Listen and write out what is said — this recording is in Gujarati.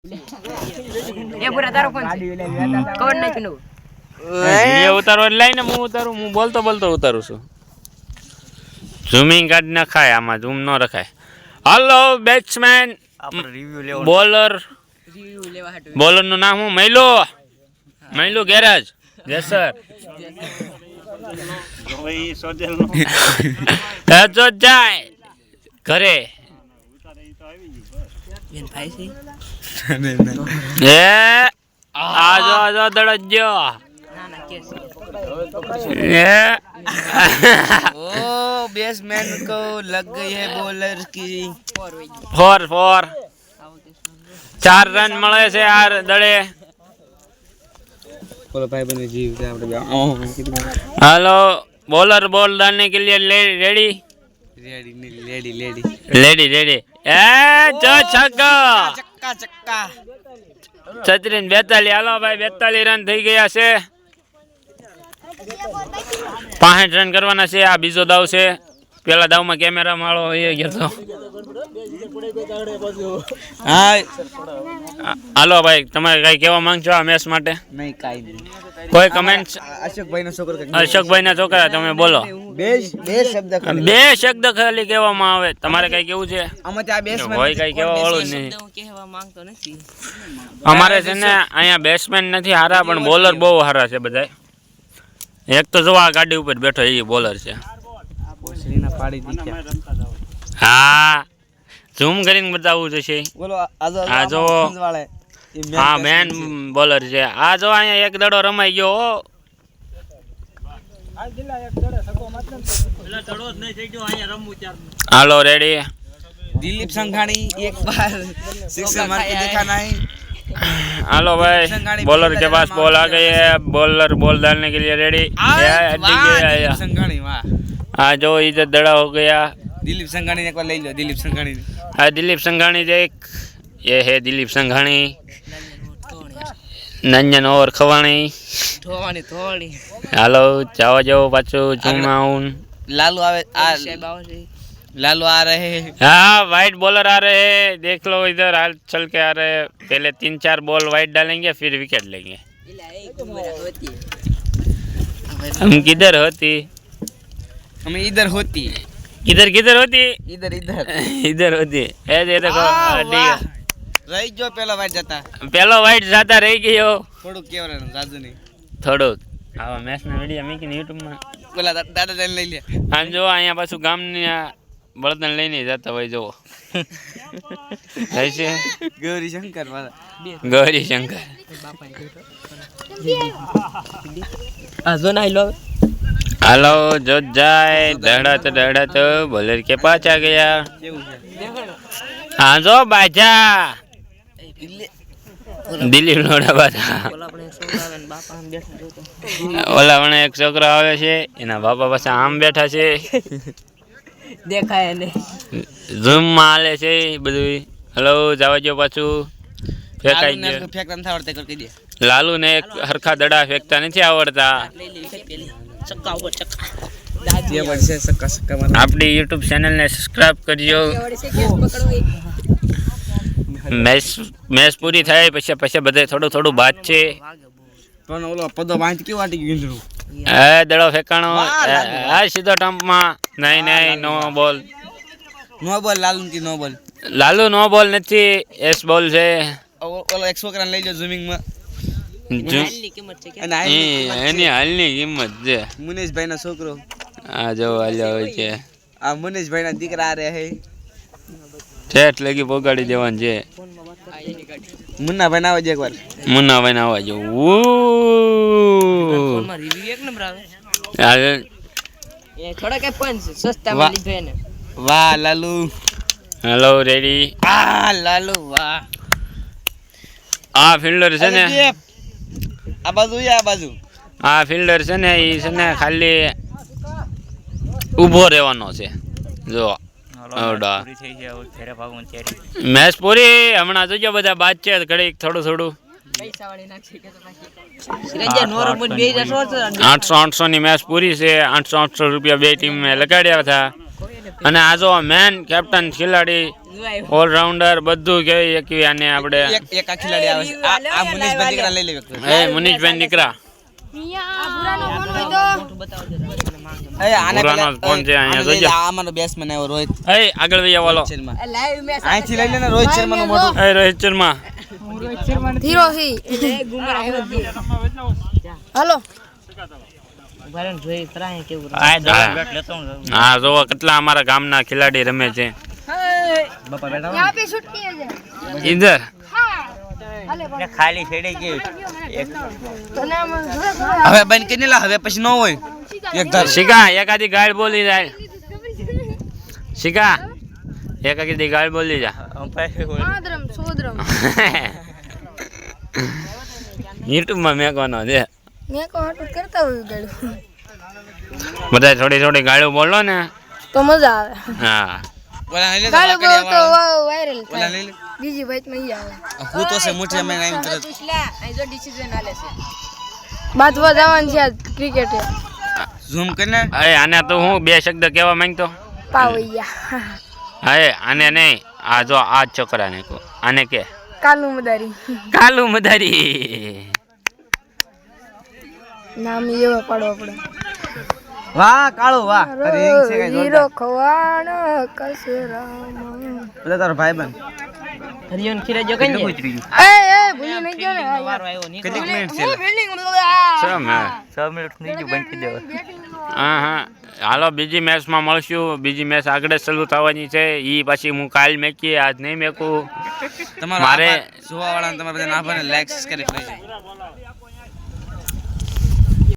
એ પૂરા તારો ફોન છે કવર નાખી નો વિડિયો ઉતારવા લઈને હું ઉતારું હું બોલતો ઉતારું છું ઝૂમિંગ કાઢ નખાય આમાં ઝૂમ ન રખાય હાલો બેટ્સમેન આપણે રિવ્યુ લેવો બોલર રિવ્યુ લેવા હાટુ બોલર નું નામ હું મૈલો ગેરાજ જસર ભાઈ સોજલ તો જાય ઘરે બેન ભાઈ છે એ આજો દડજો ના ના કેસ એ ओ बैट्समैन को लग गई है बॉलर की ફોર હોય ફોર 4 રન મળે છે આ દડે बोलो भाई बने जीव से આપણે हेलो बॉलर बॉल डालने के लिए रेडी रेडी ए जो छक्का चक्का 42 હાલો ભાઈ 42 રન થઈ ગયા છે 65 રન કરવાના છે આ બીજો દાવ છે પેલા દાવમાં કેમેરા માળો એ ગયો તો हां હાલો ભાઈ તમારે કઈ કહેવા માંગશો આ મેચ માટે नहीं काई नहीं કોઈ કમેન્ટ अशोक भाई નો છોકરો અશોકભાઈ ના છોકરા તમે બોલો બે શબ્દ બે શબ્દ ખાલી કહેવામાં આવે તમારે કઈ કેવું છે આમાં આ બેટ્સમેન કોઈ કઈ કહેવા વાળું જ નહીં હું કહેવા માંગતો નથી અમારે છે ને અહીંયા બેટ્સમેન નથી હારા પણ બોલર બહુ હારા છે બધા એક તો જો આ ગાડી ઉપર બેઠો એ બોલર છે બોસરીના પાડી દીધા હા ઝૂમ કરીને બતાવવું જોશે બોલો આજો આ જો વાળે હા મેન બોલર છે આ જો અહીંયા એક દડો રમાઈ ગયો હો હાલો રેડી दिलीप संघानी एक बार सिक्सर मार के दिखाना है हेलो भाई बॉलर के पास बॉल आ गई है बॉलर बॉल डालने के लिए रेडी दिलीप संघानी वाह हाँ जो इधर दड़ा हो गया दिलीप संघानी ने एक बार ले लो दिलीप संघानी हाँ दिलीप संघानी देख ये है दिलीप संघानी नंजन और खवाणी થોડી हेलो जाओ जाओ पाछो झूम आउन लालू आवे સાહેબ આવશે लालू आ रहे हैं हाँ वाइट बॉलर आ रहे हैं देख लो इधर हाल चल के आ रहे हैं पहले 3-4 बॉल वाइट डालेंगे फिर विकेट लेंगे એલા એક ઉમરા હોતી हम किधर होती हमें इधर होती किधर किधर होती इधर इधर इधर होती ये देखो रही जो पहला वाइट जाता પેલો વાઇટ જાતા રહી ગયો થોડું કેવરાનું જાજુ નહીં થોડુંક આવા મેચના વિડીયો મૂકીને યુટ્યુબમાં બોલા દાદા લઈને લઈ લે આમ જો અહીંયા પાછું ગામની આ બળદન લઈને જતા હોય જો છે ગૌરી શંકર મારા ગૌરી શંકર આ જો ના લો હાલો જો જાય દહડત બોલર કે પાછ આ ગયા કેવું છે હા જો બાજા દિલીપ નોડા બાજા ઓલા આપણે છોકરા ને બાપા આમ બેઠા જોતો ઓલા વણે એક છોકરો આવે છે એના બાપા પાસે આમ બેઠા છે દેખાય ને ઝૂમ માં હાલે છે બધું હલો જવા જો પાછું ફેંકાઈ લાલુ ને ગયો ફેંકતા નથી આવડતા કરી દે લાલુ ને એક હરખા દડા ફેંકતા નથી આવડતા લઈ લે વિકેટ પેલી ચક્કા ઉપર ચક્કા જે પડશે સક્કા સક્કા મારવા આપણી યુટ્યુબ ચેનલને સબસ્ક્રાઇબ કરજો વડે છે કેસ પકડવો મેચ પૂરી થાય પછી બધે થોડું બાદ છે પણ ઓલો પદો બાંધ કેવું વાટી ગયું એ દડો ફેંકાણો આ સીધો ટમ્પમાં નહીં નો બોલ નો બોલ લાલુ કી નો બોલ લાલુ નો બોલ નથી એસ બોલ છે ઓલો એક છોકરાને લઈ લો ઝૂમિંગ માં હાલની કિંમત છે કે અને એની હાલની કિંમત છે મુનેશભાઈ નો છોકરો આ જો હાલ્યો હોય છે આ મુનેશભાઈ ના દીકરા આ રહ્યા હે ઠેઠ લગી પોગાડી દેવાનું છે મુન્નાભાઈ ના આવજે એકવાર મુન્નાભાઈ ના આવવા જો ફોનમાં રિવ્યુ એક નંબર આવે એ થોડા કઈ પોઈન્ટ સસ્તા માં લીધો એને વાહ લાલુ હેલો રેડી આ લાલુ વાહ આ ફિલ્ડર છે ને આ બાજુ આ બાજુ આ ફિલ્ડર છે ને એ છે ને ખાલી ઊભો રહેવાનો છે જો મેચ પૂરી હમણાં જોજો બધા બાદ છે ઘડીક થોડું પૈસા વાળી નાખી કે તો બાકી સિરાજા નો રમત 2016 800 ની મેચ પૂરી છે 800 રૂપિયા બે ટીમ લગાડ્યા હતા અને આ જો મેન કેપ્ટન ખેલાડી ઓલરાઉન્ડર બધું કેવી એકવી આને આપણે એક આ ખિલાડી આવે છે આ મુનીશભાઈ દીકરા લઈ લેવે એ મુનીશભાઈ દીકરા એ આને પુરાનો ફોન છે અહીંયા જોજો આ અમારો બેટ્સમેન આવ્યો રોહિત એ આગળ વયા વાલો શર્મા અહીંથી લઈ લેને રોહિત શર્મા નું મોટું એ રોહિત શર્મા હીરો છે હાલો ભરણ જોઈ કરાય કેવું આ દવા બેટ લેતો હું હા જોવો કેટલા અમારા ગામના ખેલાડી રમે છે બાપા બેઠા यहाँ पे शूट किया जाए ઈધર हाले ને ખાલી છેડે ગઈ એક तो नाम थोड़ा હવે બંધ કરી લા હવે પછી ન હોય એક ધાર શિકા એકાદી ગાળ બોલી જાય શિકા એકાદી ગાળ બોલી જા आद्रम सोद्रम યુટ્યુબમાં મેકવાનો છે मैं को हट करता हुई गाड़ी બધા થોડી થોડી ગાળો બોલો ને तो मजा आवे હા ઓલા લઈ લે गाड़ी बोल तो वायरल ઓલા લઈ લે बीजी बात में ही आवे હું તો છે મુઠે મેં આઈ તરત જો ડિસિઝન આલે છે बात वो जवान છે ક્રિકેટ ઝૂમ કરીને અરે આને તો હું બે શબ્દ કહેવા માંગતો પાવૈયા અરે આને નહીં આ જો આ જ છોકરાને કહો આને કે કાલુ મદારી કાલુ મદારી નામ એવો પાડવો પડે વાહ કાળો વાહ અરે હિંગ છે કઈ હીરો ખવાણ કસરામાં બધા તારો ભાઈબંધ હરિયન ખીરે જો કઈ એ ભૂલી નહીં ગયો ને વારો આવ્યો ની કેટલીક મિનિટ છે ફિલ્ડિંગ 6 મિનિટ થઈ ગયું બંધ કરી દેવા હા હા હાલો બીજી મેચમાં મળશું બીજી મેચ આગળ ચાલુ થવાની છે એ પછી હું કાલ મેકીએ આજ નહીં મેકું તમારો મારે જોવા વાળાને તમારા બધાને આભાર લાઈક સબસ્ક્રાઇબ કરી દેજો